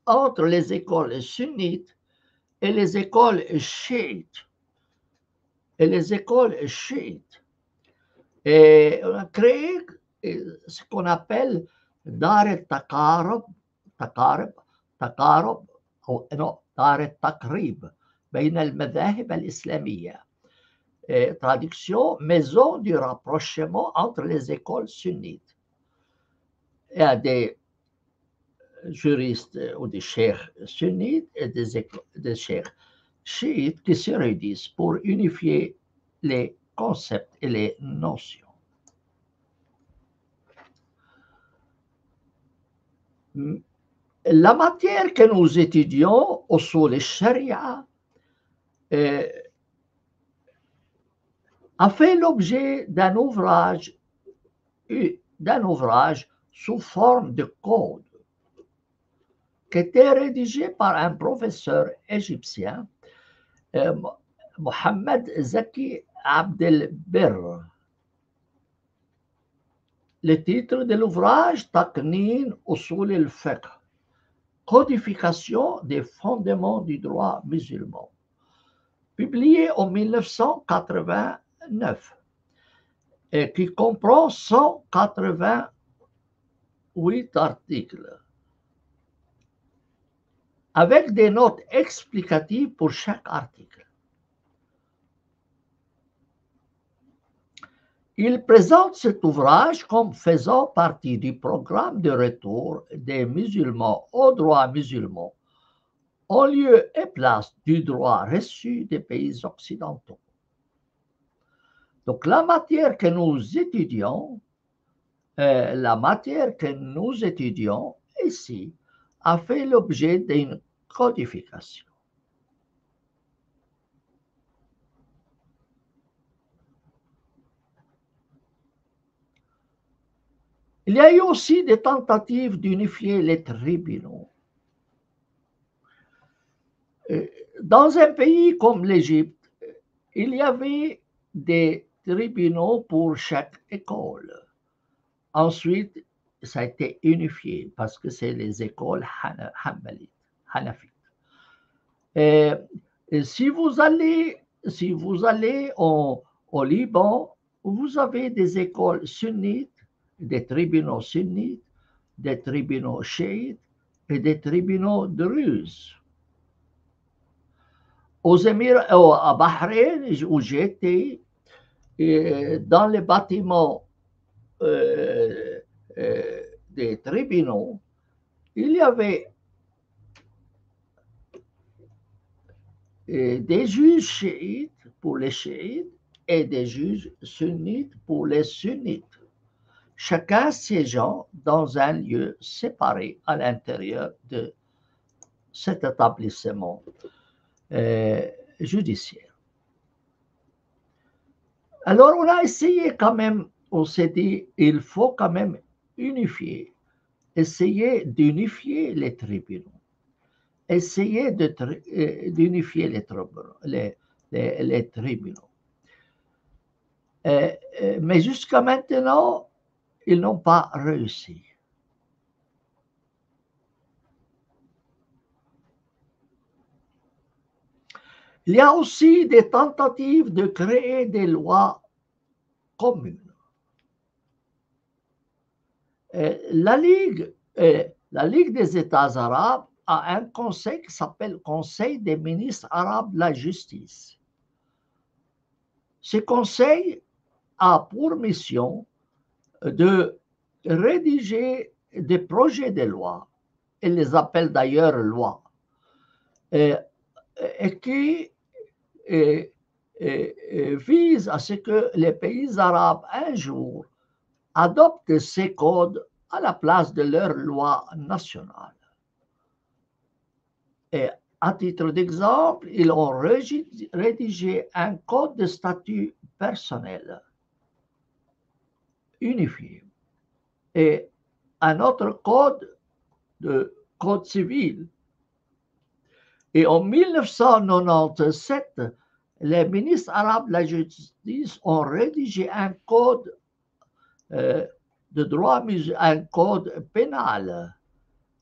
entre les écoles sunnites et les écoles chiites. Et on a créé ce qu'on appelle Dar al-Taqarub, Dar al-Taqrib, بين المذاهب الإسلامية. Traduction, maison du rapprochement entre les écoles sunnites. Il y a des juristes ou des cheikhs sunnites et des cheikhs chiites qui se réunissent pour unifier les concepts et les notions. La matière que nous étudions au Usul al-Sharia a fait l'objet d'un ouvrage sous forme de code qui était rédigé par un professeur égyptien, Mohamed Zaki Abdelbir. Le titre de l'ouvrage, Taqnin Usul al-Fiqh, codification des fondements du droit musulman, publié en 1989, et qui comprend 188 articles, avec des notes explicatives pour chaque article. Il présente cet ouvrage comme faisant partie du programme de retour des musulmans au droit musulman, en lieu et place du droit reçu des pays occidentaux. Donc la matière que nous étudions ici a fait l'objet d'une codification. Il y a eu aussi des tentatives d'unifier les tribunaux. Dans un pays comme l'Égypte, il y avait des tribunaux pour chaque école. Ensuite, ça a été unifié parce que c'est les écoles hanafites. Si vous allez au Liban, vous avez des écoles sunnites, des tribunaux sunnites, des tribunaux chiites et des tribunaux druzes. À Bahreïn, où j'étais, dans les bâtiments des tribunaux, il y avait des juges chiites pour les chiites et des juges sunnites pour les sunnites, chacun siégeant dans un lieu séparé à l'intérieur de cet établissement judiciaire. Alors on a essayé quand même, on s'est dit, il faut quand même essayer d'unifier les tribunaux, essayer d'unifier les tribunaux. Mais jusqu'à maintenant, ils n'ont pas réussi. Il y a aussi des tentatives de créer des lois communes. La Ligue des États arabes a un conseil qui s'appelle Conseil des ministres arabes de la justice. Ce conseil a pour mission de rédiger des projets de loi, il les appelle d'ailleurs lois, et qui vise à ce que les pays arabes un jour adoptent ces codes à la place de leurs lois nationales. Et à titre d'exemple, ils ont rédigé un code de statut personnel unifié et un autre code civil Et en 1997, les ministres arabes de la justice ont rédigé un code de droit, un code pénal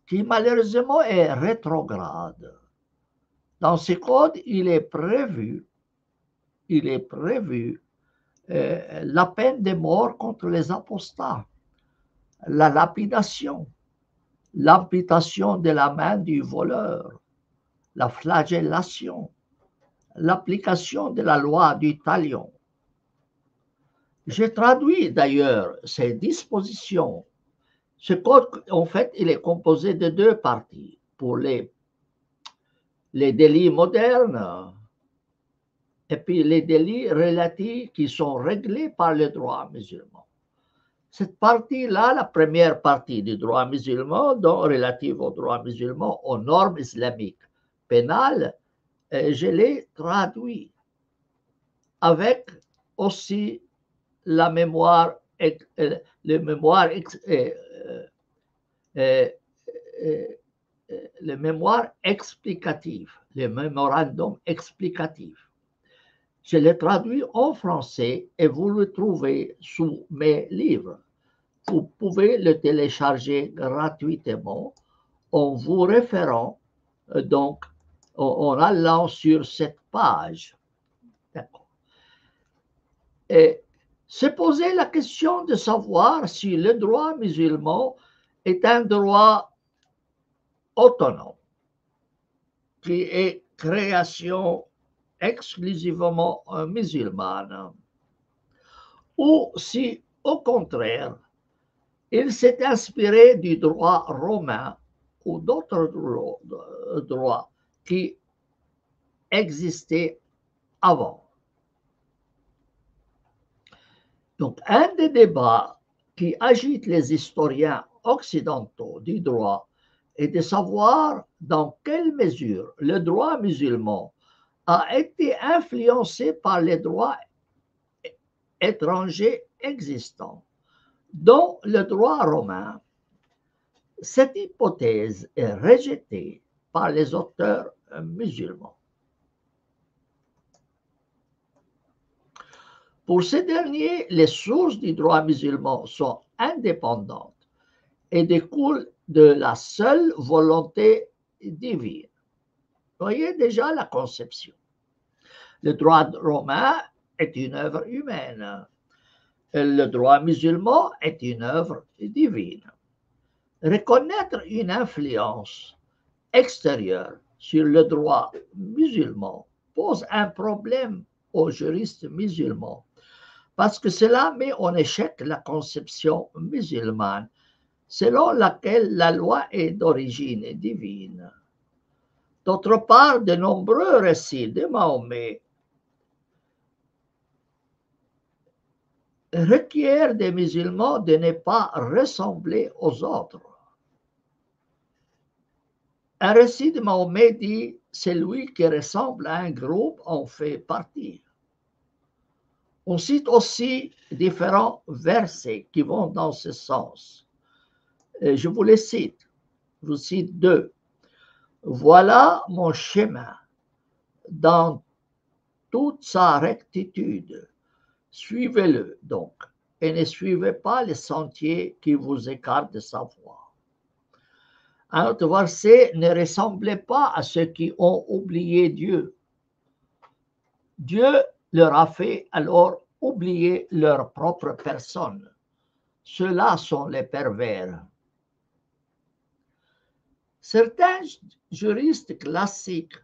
qui malheureusement est rétrograde. Dans ce code, il est prévu la peine de mort contre les apostats, la lapidation, l'amputation de la main du voleur, la flagellation, l'application de la loi du talion. J'ai traduit d'ailleurs ces dispositions. Ce code, en fait, il est composé de deux parties. Pour les délits modernes et puis les délits relatifs qui sont réglés par le droit musulman. Cette partie-là, la première partie du droit musulman, donc relative au droit musulman, aux normes islamiques pénales, je l'ai traduit avec aussi la mémoire, le mémoire explicatif, le mémorandum explicatif. Je l'ai traduit en français et vous le trouvez sous mes livres. Vous pouvez le télécharger gratuitement en vous référant, donc, en allant sur cette page. D'accord. Et se poser la question de savoir si le droit musulman est un droit autonome, qui est création exclusivement musulmane, ou si, au contraire, il s'est inspiré du droit romain ou d'autres droits qui existaient avant. Donc, un des débats qui agite les historiens occidentaux du droit est de savoir dans quelle mesure le droit musulman a été influencé par les droits étrangers existants, dont le droit romain. Cette hypothèse est rejetée par les auteurs musulmans. Pour ces derniers, les sources du droit musulman sont indépendantes et découlent de la seule volonté divine. Voyez déjà la conception. Le droit romain est une œuvre humaine. Le droit musulman est une œuvre divine. Reconnaître une influence extérieure sur le droit musulman pose un problème aux juristes musulmans parce que cela met en échec la conception musulmane selon laquelle la loi est d'origine divine. D'autre part, de nombreux récits de Mahomet requièrent des musulmans de ne pas ressembler aux autres. Un récit de Mahomet dit « celui qui ressemble à un groupe en fait partie ». On cite aussi différents versets qui vont dans ce sens. Je vous les cite. Je vous cite deux. Voilà mon chemin dans toute sa rectitude. Suivez-le donc et ne suivez pas les sentiers qui vous écartent de sa voie. Un autre verset, ne ressemblez pas à ceux qui ont oublié Dieu. Dieu leur a fait alors oublier leur propre personne. Ceux-là sont les pervers. Certains juristes classiques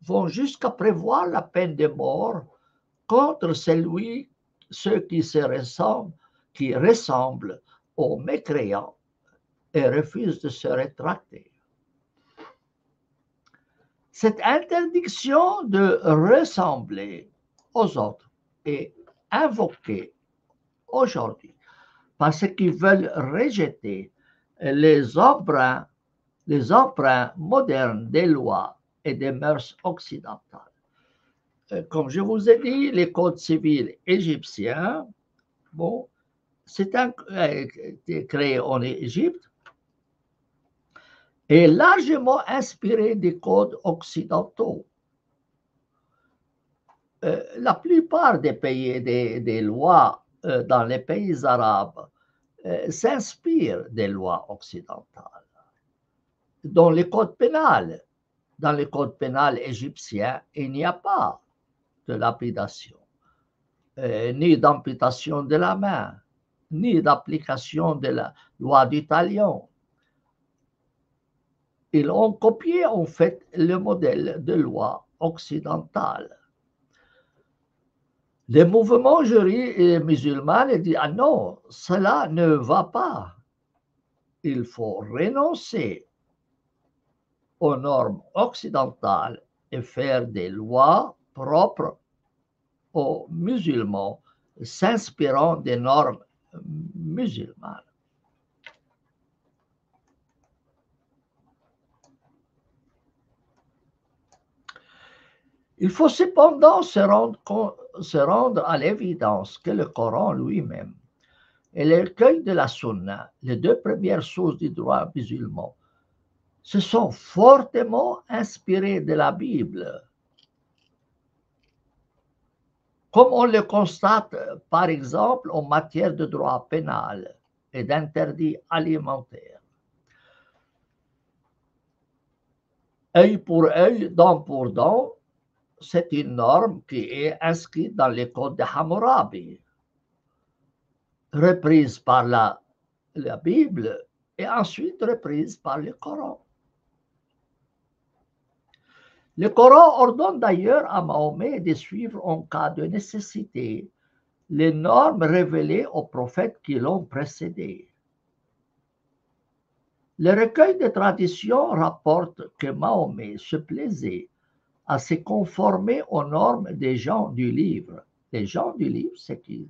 vont jusqu'à prévoir la peine de mort contre ceux qui ressemblent aux mécréants et refusent de se rétracter. Cette interdiction de ressembler aux autres est invoquée aujourd'hui par ceux qui veulent rejeter les emprunts modernes des lois et des mœurs occidentales. Comme je vous ai dit, les codes civils égyptiens, bon, c'est créé en Égypte est largement inspiré des codes occidentaux. La plupart des pays, des lois dans les pays arabes s'inspirent des lois occidentales. Dans les codes pénals, dans les codes pénals égyptiens, il n'y a pas de lapidation, ni d'amputation de la main, ni d'application de la loi du talion. Ils ont copié en fait le modèle de loi occidentale. Les mouvements musulmans disent ah non, cela ne va pas. Il faut renoncer aux normes occidentales et faire des lois propres aux musulmans, s'inspirant des normes musulmanes. Il faut cependant se rendre à l'évidence que le Coran lui-même et le recueil de la Sunna, les deux premières sources du droit musulman, se sont fortement inspirés de la Bible, comme on le constate par exemple en matière de droit pénal et d'interdits alimentaires. Œil pour œil, dent pour dent, c'est une norme qui est inscrite dans les codes de Hammurabi, reprise par la Bible et ensuite reprise par le Coran. Le Coran ordonne d'ailleurs à Mahomet de suivre en cas de nécessité les normes révélées aux prophètes qui l'ont précédé. Le recueil de traditions rapporte que Mahomet se plaisait à se conformer aux normes des gens du livre. Les gens du livre, c'est qui?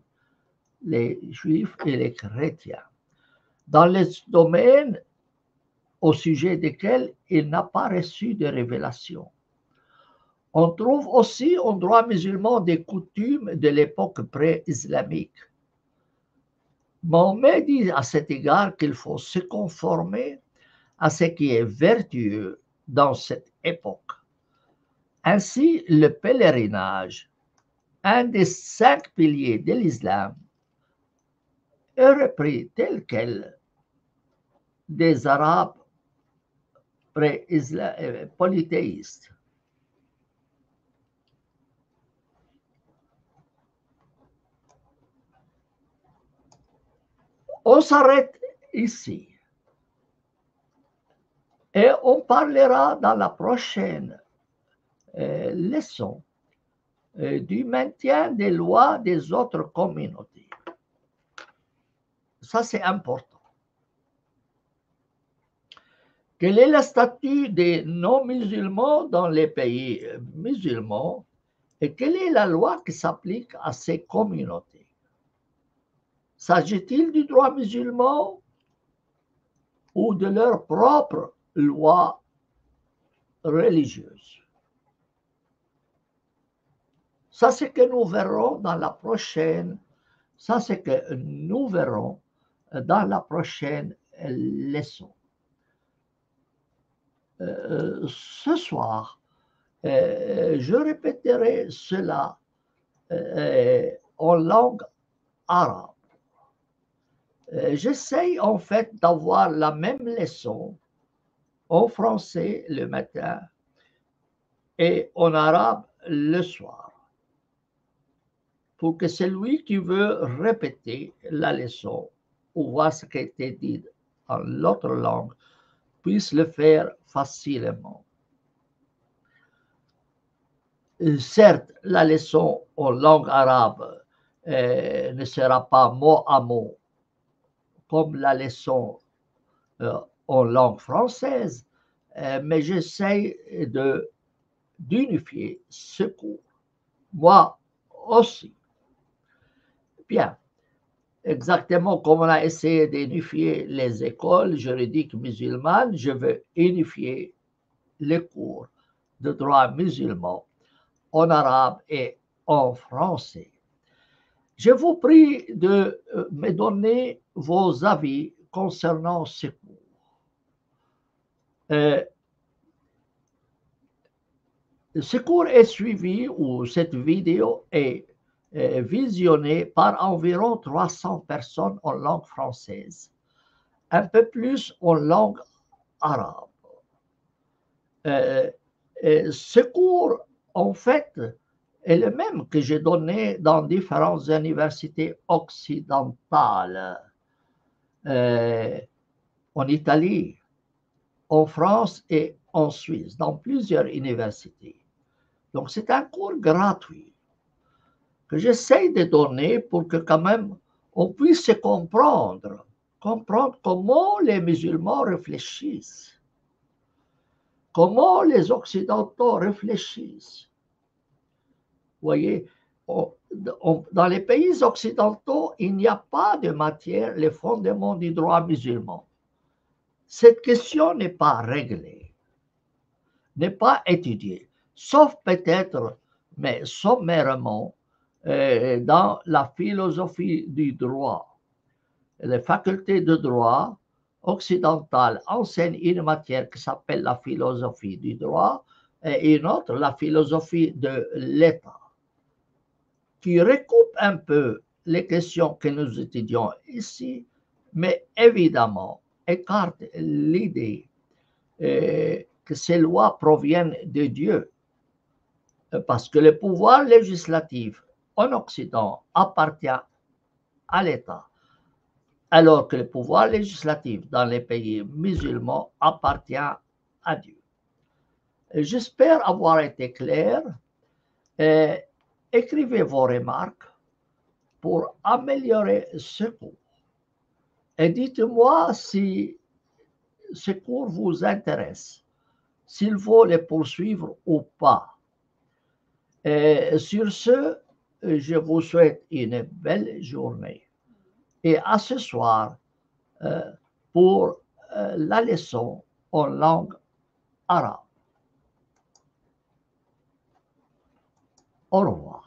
Les juifs et les chrétiens, dans les domaines au sujet desquels il n'a pas reçu de révélation. On trouve aussi en droit musulman des coutumes de l'époque pré-islamique. Mahomet dit à cet égard qu'il faut se conformer à ce qui est vertueux dans cette époque. Ainsi, le pèlerinage, un des 5 piliers de l'islam, est repris tel quel des Arabes polythéistes. On s'arrête ici et on parlera dans la prochaine leçon du maintien des lois des autres communautés. Ça, c'est important. Quel est le statut des non-musulmans dans les pays musulmans et quelle est la loi qui s'applique à ces communautés? S'agit-il du droit musulman ou de leur propre loi religieuse? Ça, c'est que nous verrons dans la prochaine. Ça, c'est que nous verrons dans la prochaine leçon. Ce soir, je répéterai cela en langue arabe. J'essaye en fait d'avoir la même leçon en français le matin et en arabe le soir, pour que celui qui veut répéter la leçon ou voir ce qui a été dit en l'autre langue puisse le faire facilement. Certes, la leçon en langue arabe ne sera pas mot à mot comme la leçon en langue française, mais j'essaie d'unifier ce cours. Moi aussi. Bien. Exactement comme on a essayé d'unifier les écoles juridiques musulmanes, je veux unifier les cours de droit musulman en arabe et en français. Je vous prie de me donner vos avis concernant ce cours. Euh, Ce cours est suivi ou cette vidéo est visionnée par environ 300 personnes en langue française, un peu plus en langue arabe. Ce cours, en fait, est le même que j'ai donné dans différentes universités occidentales, en Italie, en France et en Suisse, dans plusieurs universités. Donc, c'est un cours gratuit que j'essaye de donner pour que quand même on puisse comprendre comment les musulmans réfléchissent, comment les occidentaux réfléchissent. Vous voyez, dans les pays occidentaux, il n'y a pas de matière, les fondements du droit musulman. Cette question n'est pas réglée, n'est pas étudiée, sauf peut-être, mais sommairement, dans la philosophie du droit. Les facultés de droit occidentales enseignent une matière qui s'appelle la philosophie du droit et une autre, la philosophie de l'État, qui recoupe un peu les questions que nous étudions ici, mais évidemment écarte l'idée que ces lois proviennent de Dieu, parce que le pouvoir législatif en Occident appartient à l'État, alors que le pouvoir législatif dans les pays musulmans appartient à Dieu. J'espère avoir été clair. Écrivez vos remarques pour améliorer ce cours. Et dites-moi si ce cours vous intéresse, s'il faut les poursuivre ou pas. Et sur ce, je vous souhaite une belle journée. Et à ce soir pour la leçon en langue arabe. Au revoir.